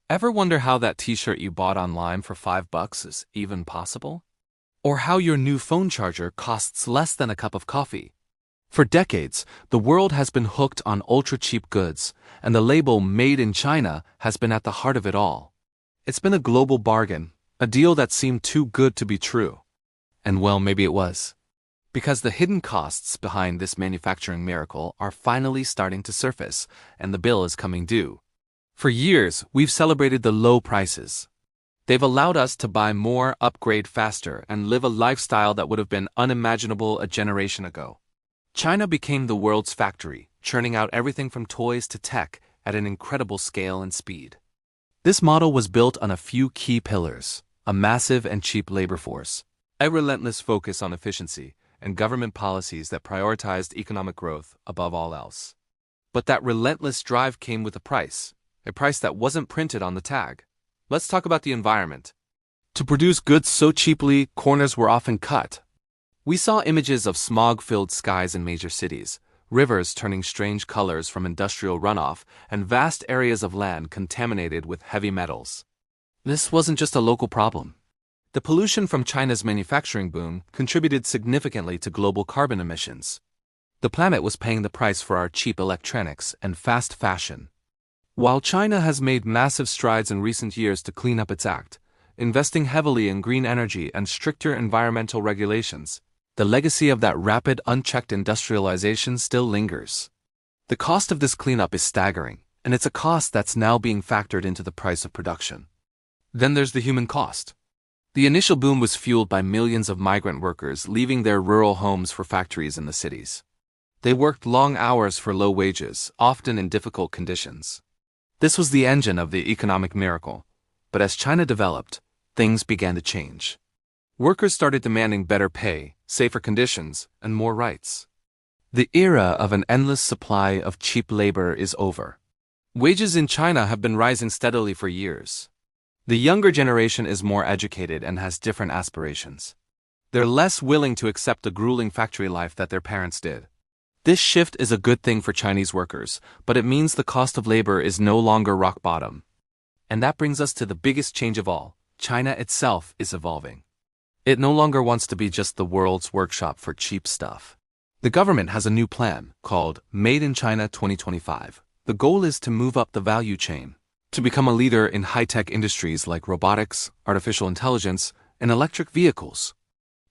Ever wonder how that t-shirt you bought online for $5 is even possible? Or how your new phone charger costs less than a cup of coffee? For decades, the world has been hooked on ultra-cheap goods, and the label Made in China has been at the heart of it all. It's been a global bargain, a deal that seemed too good to be true. And well, maybe it was. Because the hidden costs behind this manufacturing miracle are finally starting to surface, and the bill is coming due. For years, we've celebrated the low prices. They've allowed us to buy more, upgrade faster, and live a lifestyle that would have been unimaginable a generation ago. China became the world's factory, churning out everything from toys to tech at an incredible scale and speed. This model was built on a few key pillars: a massive and cheap labor force, a relentless focus on efficiency, and government policies that prioritized economic growth above all else. But that relentless drive came with a price that wasn't printed on the tag. Let's talk about the environment. To produce goods so cheaply, corners were often cut. We saw images of smog-filled skies in major cities, rivers turning strange colors from industrial runoff, and vast areas of land contaminated with heavy metals. This wasn't just a local problem. The pollution from China's manufacturing boom contributed significantly to global carbon emissions. The planet was paying the price for our cheap electronics and fast fashion. While China has made massive strides in recent years to clean up its act, investing heavily in green energy and stricter environmental regulations, the legacy of that rapid, unchecked industrialization still lingers. The cost of this cleanup is staggering, and it's a cost that's now being factored into the price of production. Then there's the human cost. The initial boom was fueled by millions of migrant workers leaving their rural homes for factories in the cities. They worked long hours for low wages, often in difficult conditions. This was the engine of the economic miracle, but as China developed, things began to change. Workers started demanding better pay, safer conditions, and more rights. The era of an endless supply of cheap labor is over. Wages in China have been rising steadily for years. The younger generation is more educated and has different aspirations. They're less willing to accept the grueling factory life that their parents did. This shift is a good thing for Chinese workers, but it means the cost of labor is no longer rock bottom. And that brings us to the biggest change of all: China itself is evolving. It no longer wants to be just the world's workshop for cheap stuff. The government has a new plan called Made in China 2025. The goal is to move up the value chain, to become a leader in high-tech industries like robotics, artificial intelligence, and electric vehicles.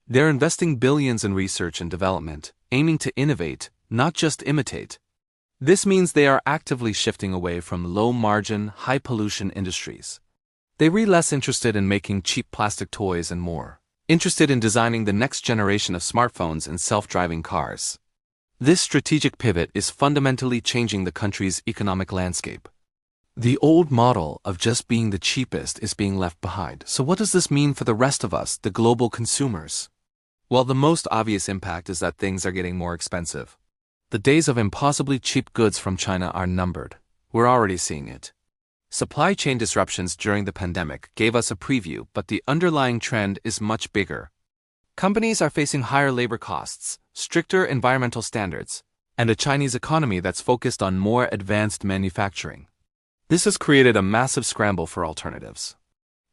They're investing billions in research and development, aiming to innovate, not just imitate. This means they are actively shifting away from low-margin, high-pollution industries. They are less interested in making cheap plastic toys and more interested in designing the next generation of smartphones and self-driving cars. This strategic pivot is fundamentally changing the country's economic landscape. The old model of just being the cheapest is being left behind. So what does this mean for the rest of us, the global consumers? Well, the most obvious impact is that things are getting more expensive. The days of impossibly cheap goods from China are numbered. We're already seeing it. Supply chain disruptions during the pandemic gave us a preview, but the underlying trend is much bigger. Companies are facing higher labor costs, stricter environmental standards, and a Chinese economy that's focused on more advanced manufacturing. This has created a massive scramble for alternatives.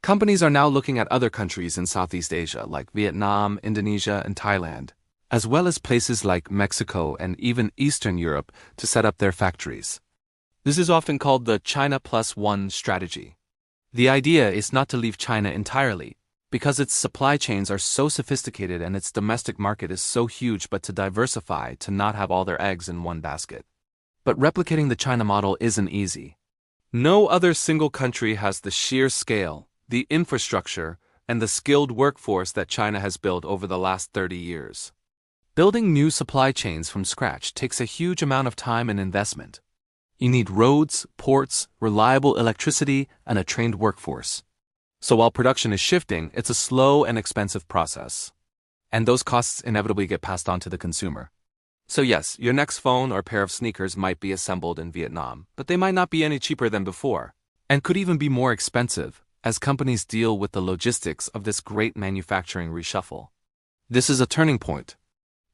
Companies are now looking at other countries in Southeast Asia like Vietnam, Indonesia, and Thailand, as well as places like Mexico and even Eastern Europe to set up their factories. This is often called the China Plus One strategy. The idea is not to leave China entirely, because its supply chains are so sophisticated and its domestic market is so huge, but to diversify, to not have all their eggs in one basket. But replicating the China model isn't easy. No other single country has the sheer scale, the infrastructure, and the skilled workforce that China has built over the last 30 years. Building new supply chains from scratch takes a huge amount of time and investment. You need roads, ports, reliable electricity, and a trained workforce. So while production is shifting, it's a slow and expensive process. And those costs inevitably get passed on to the consumer. So yes, your next phone or pair of sneakers might be assembled in Vietnam, but they might not be any cheaper than before, and could even be more expensive, as companies deal with the logistics of this great manufacturing reshuffle. This is a turning point.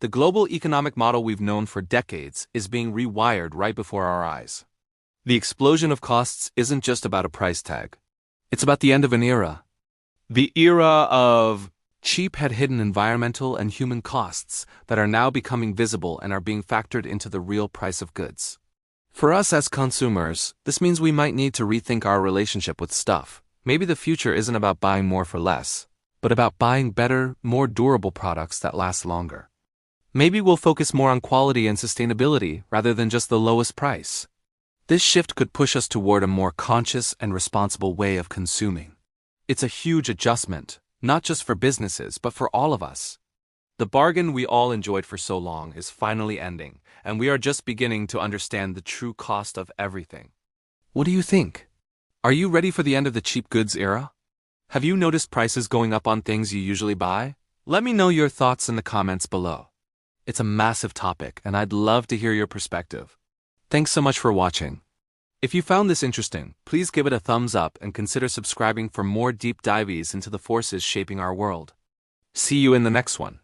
The global economic model we've known for decades is being rewired right before our eyes. The explosion of costs isn't just about a price tag. It's about the end of an era. The era of cheap had hidden environmental and human costs that are now becoming visible and are being factored into the real price of goods. For us as consumers, this means we might need to rethink our relationship with stuff. Maybe the future isn't about buying more for less, but about buying better, more durable products that last longer. Maybe we'll focus more on quality and sustainability rather than just the lowest price. This shift could push us toward a more conscious and responsible way of consuming. It's a huge adjustment, not just for businesses, but for all of us. The bargain we all enjoyed for so long is finally ending, and we are just beginning to understand the true cost of everything. What do you think? Are you ready for the end of the cheap goods era? Have you noticed prices going up on things you usually buy? Let me know your thoughts in the comments below. It's a massive topic, and I'd love to hear your perspective. Thanks so much for watching. If you found this interesting, please give it a thumbs up and consider subscribing for more deep dives into the forces shaping our world. See you in the next one.